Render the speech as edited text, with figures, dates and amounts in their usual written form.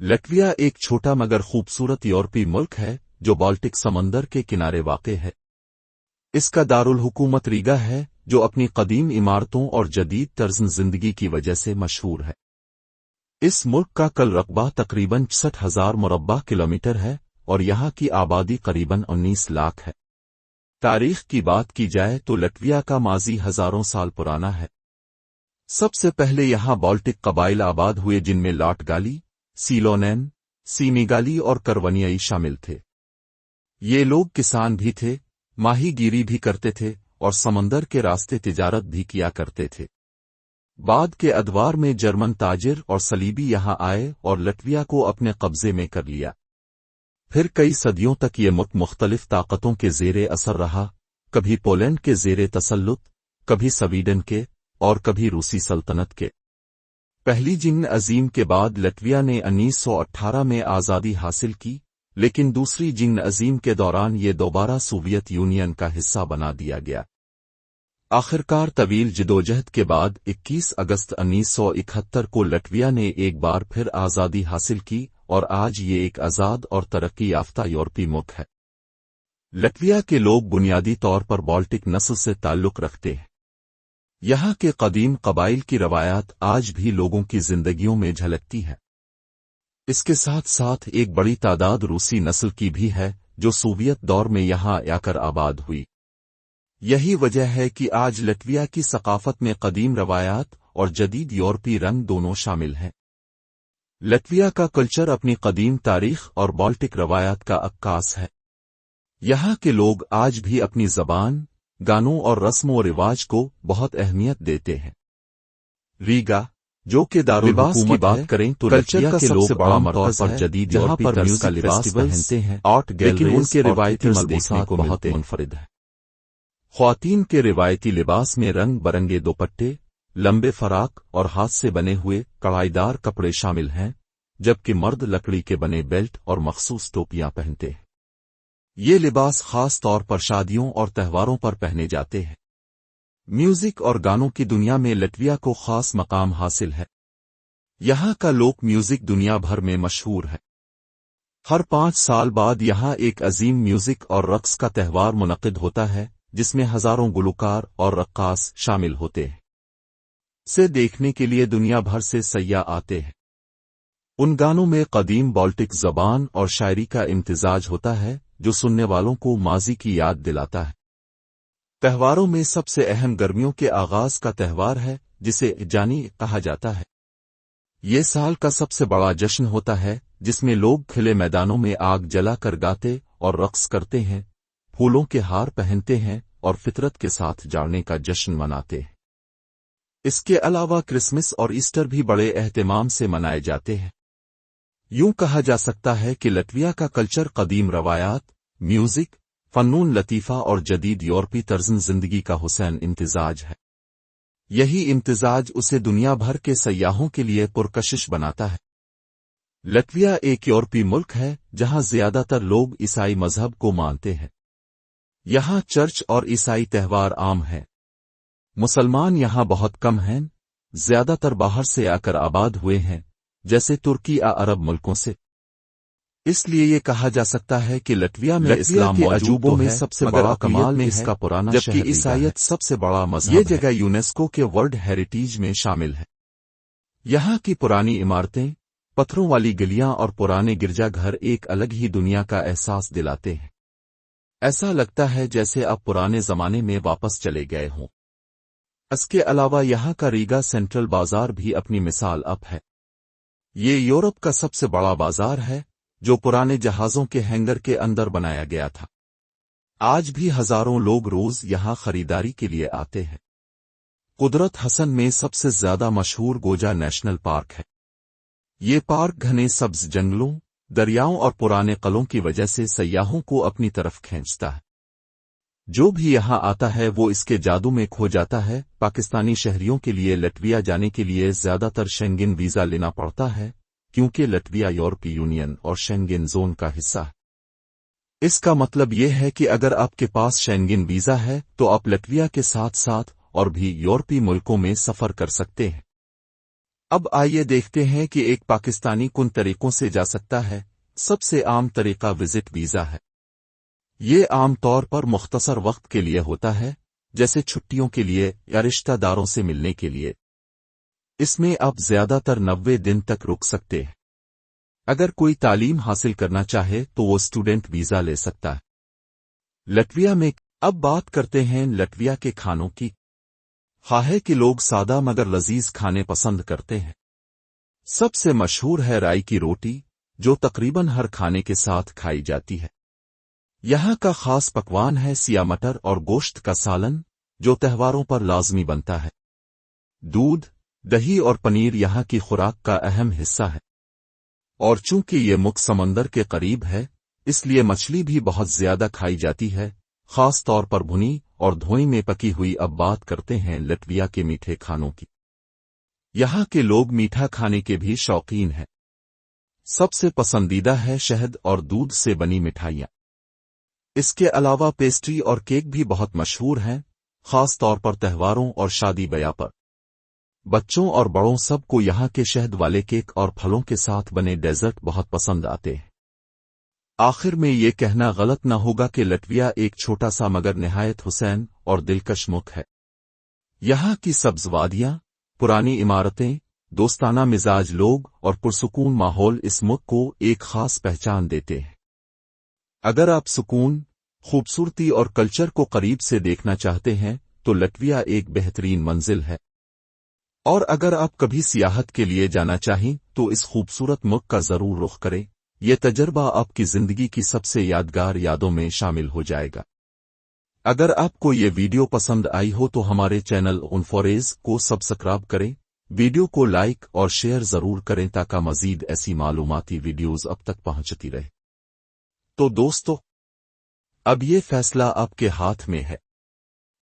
लटविया एक छोटा मगर खूबसूरत यूरोपीय मुल्क है जो बाल्टिक समंदर के किनारे वाक़ है। इसका दारुल हुकूमत रीगा है जो अपनी कदीम इमारतों और जदीद तर्ज़ ज़िंदगी की वजह से मशहूर है। इस मुल्क का कुल रकबा तकरीबन 60,000 मुरब्बा किलोमीटर है और यहाँ की आबादी करीबन 19 लाख है। तारीख की बात की जाए तो लटविया का माजी हजारों साल पुराना है। सबसे पहले यहाँ बाल्टिक कबाइल आबाद हुए जिनमें लाटगाली, सीलोनेन, सीमीगाली और करवनियाई शामिल थे। ये लोग किसान भी थे, माहीगीरी भी करते थे और समंदर के रास्ते तिजारत भी किया करते थे। बाद के अदवार में जर्मन ताजिर और सलीबी यहाँ आए और लटविया को अपने कब्जे में कर लिया। फिर कई सदियों तक ये मुल्क मुख्तलिफ ताकतों के ज़ेरे असर रहा, कभी पोलैंड के ज़ेरे तसल्लुत, कभी स्वीडन के और कभी रूसी सल्तनत के। पहली जंग अजीम के बाद लटविया ने 1918 में आज़ादी हासिल की, लेकिन दूसरी जंग अजीम के दौरान ये दोबारा सोवियत यूनियन का हिस्सा बना दिया गया। आखिरकार तवील जदोजहद के बाद 21 अगस्त 1971 को लटविया ने एक बार फिर आज़ादी हासिल की और आज ये एक आज़ाद और तरक्की याफ्ता यूरोपीय मुल्क है। लटविया के लोग बुनियादी तौर पर बाल्टिक नस्ल से ताल्लुक़ रखते हैं। यहाँ के कदीम कबाइल की रवायात आज भी लोगों की जिंदगियों में झलकती है। इसके साथ साथ एक बड़ी तादाद रूसी नस्ल की भी है जो सोवियत दौर में यहाँ आकर आबाद हुई। यही वजह है कि आज लटविया की सकाफत में कदीम रवायात और जदीद यूरोपीय रंग दोनों शामिल हैं। लटविया का कल्चर अपनी कदीम तारीख और बाल्टिक रवायात का अक्कास है। यहाँ के लोग आज भी अपनी ज़बान, गानों और रस्म व रिवाज को बहुत अहमियत देते हैं। रीगा, जो कि दारुल हुकूमत की बात करें तो कल्चर के लोग बड़ा मरकज़ पर जदीद जहाँ पर म्यूजिक का लिबास पहनते हैं, आर्ट गैलरीज उनके रिवायती मलबूसात को बहुत मुनफरिद है। ख्वातीन के रिवायती लिबास में रंग बरंगे दुपट्टे, लंबे फराक और हाथ से बने हुए कढ़ाईदार कपड़े शामिल हैं, जबकि मर्द लकड़ी के बने बेल्ट और मखसूस टोपियां पहनते हैं। ये लिबास खास तौर पर शादियों और त्योहारों पर पहने जाते हैं। म्यूजिक और गानों की दुनिया में लटविया को खास मकाम हासिल है। यहाँ का लोक म्यूजिक दुनिया भर में मशहूर है। हर 5 साल बाद यहाँ एक अजीम म्यूजिक और रक्स का त्यौहार मुनक़िद होता है जिसमें हजारों गुलकार और रक्कास शामिल होते हैं। से देखने के लिए दुनिया भर से सय्याह आते हैं। उन गानों में कदीम बाल्टिक ज़बान और शायरी का इम्तिजाज होता है जो सुनने वालों को माजी की याद दिलाता है। त्योहारों में सबसे अहम गर्मियों के आगाज का त्यौहार है जिसे जानी कहा जाता है। ये साल का सबसे बड़ा जश्न होता है जिसमें लोग खुले मैदानों में आग जलाकर गाते और रक्स करते हैं, फूलों के हार पहनते हैं और फितरत के साथ जाने का जश्न मनाते हैं। इसके अलावा क्रिसमस और ईस्टर भी बड़े एहतमाम से मनाए जाते हैं। यूं कहा जा सकता है कि लटविया का कल्चर कदीम रवायात, म्यूजिक, फन्नून लतीफ़ा और जदीद यूरोपी तर्ज़ ज़िंदगी का हुसैन इम्तिजाज है। यही इम्तिजाज उसे दुनिया भर के सयाहों के लिए पुरकशिश बनाता है। लटविया एक यूरोपीय मुल्क है जहां ज्यादातर लोग ईसाई मजहब को मानते हैं। यहाँ चर्च और ईसाई त्यौहार आम हैं। मुसलमान यहाँ बहुत कम हैं, ज्यादातर बाहर से आकर आबाद हुए हैं, जैसे तुर्की या अरब मुल्कों से। इसलिए ये कहा जा सकता है कि लटविया में इस्लाम के अजूबों में सबसे बड़ा कमाल में इसका पुराना शहर, जबकि ईसाईयत सबसे बड़ा मज़हब है। ये जगह यूनेस्को के वर्ल्ड हेरिटेज में शामिल है। यहाँ की पुरानी इमारतें, पत्थरों वाली गलियां और पुराने गिरजाघर एक अलग ही दुनिया का एहसास दिलाते हैं। ऐसा लगता है जैसे आप पुराने जमाने में वापस चले गए हों। इसके अलावा यहाँ का रीगा सेंट्रल बाजार भी अपनी मिसाल अब है। ये यूरोप का सबसे बड़ा बाजार है जो पुराने जहाज़ों के हैंगर के अंदर बनाया गया था। आज भी हजारों लोग रोज यहाँ खरीदारी के लिए आते हैं। कुदरत हसन में सबसे ज्यादा मशहूर गोजा नेशनल पार्क है। ये पार्क घने सब्ज जंगलों, दरियाओं और पुराने कलों की वजह से सयाहों को अपनी तरफ खींचता है। जो भी यहाँ आता है वो इसके जादू में खो जाता है। पाकिस्तानी शहरियों के लिए लटविया जाने के लिए ज्यादातर शेंगेन वीजा लेना पड़ता है क्योंकि लटविया यूरोपीय यूनियन और शेंगेन जोन का हिस्सा है। इसका मतलब ये है कि अगर आपके पास शेंगेन वीजा है तो आप लटविया के साथ साथ और भी यूरोपीय मुल्कों में सफर कर सकते हैं। اب آئیے دیکھتے ہیں کہ ایک پاکستانی کن طریقوں سے جا سکتا ہے۔ سب سے عام طریقہ وزٹ ویزا ہے۔ یہ عام طور پر مختصر وقت کے لیے ہوتا ہے، جیسے چھٹیوں کے لیے یا رشتہ داروں سے ملنے کے لیے۔ اس میں آپ زیادہ تر 90 دن تک رک سکتے ہیں۔ اگر کوئی تعلیم حاصل کرنا چاہے تو وہ اسٹوڈنٹ ویزا لے سکتا ہے۔ لٹویا میں اب بات کرتے ہیں لٹویا کے کھانوں کی۔ ہے کہ لوگ سادہ مگر لذیذ کھانے پسند کرتے ہیں۔ سب سے مشہور ہے رائی کی روٹی، جو تقریباً ہر کھانے کے ساتھ کھائی جاتی ہے۔ یہاں کا خاص پکوان ہے سیاہ مٹر اور گوشت کا سالن، جو تہواروں پر لازمی بنتا ہے۔ دودھ، دہی اور پنیر یہاں کی خوراک کا اہم حصہ ہے۔ اور چونکہ یہ مکھ سمندر کے قریب ہے، اس لیے مچھلی بھی بہت زیادہ کھائی جاتی ہے، خاص طور پر بھنی اور دھوئی میں پکی ہوئی۔ اب بات کرتے ہیں لٹویا کے میٹھے کھانوں کی۔ یہاں کے لوگ میٹھا کھانے کے بھی شوقین ہیں۔ سب سے پسندیدہ ہے شہد اور دودھ سے بنی مٹھائیاں۔ اس کے علاوہ پیسٹری اور کیک بھی بہت مشہور ہیں، خاص طور پر تہواروں اور شادی بیاہ پر۔ بچوں اور بڑوں سب کو یہاں کے شہد والے کیک اور پھلوں کے ساتھ بنے ڈیزرٹ بہت پسند آتے ہیں۔ آخر میں یہ کہنا غلط نہ ہوگا کہ لٹویا ایک چھوٹا سا مگر نہایت حسین اور دلکش ملک ہے۔ یہاں کی سبز وادیاں، پرانی عمارتیں، دوستانہ مزاج لوگ اور پرسکون ماحول اس ملک کو ایک خاص پہچان دیتے ہیں۔ اگر آپ سکون، خوبصورتی اور کلچر کو قریب سے دیکھنا چاہتے ہیں تو لٹویا ایک بہترین منزل ہے۔ اور اگر آپ کبھی سیاحت کے لیے جانا چاہیں تو اس خوبصورت ملک کا ضرور رخ کریں۔ یہ تجربہ آپ کی زندگی کی سب سے یادگار یادوں میں شامل ہو جائے گا۔ اگر آپ کو یہ ویڈیو پسند آئی ہو تو ہمارے چینل انفوریز کو سبسکرائب کریں، ویڈیو کو لائک اور شیئر ضرور کریں تاکہ مزید ایسی معلوماتی ویڈیوز اب تک پہنچتی رہے۔ تو دوستو، اب یہ فیصلہ آپ کے ہاتھ میں ہے۔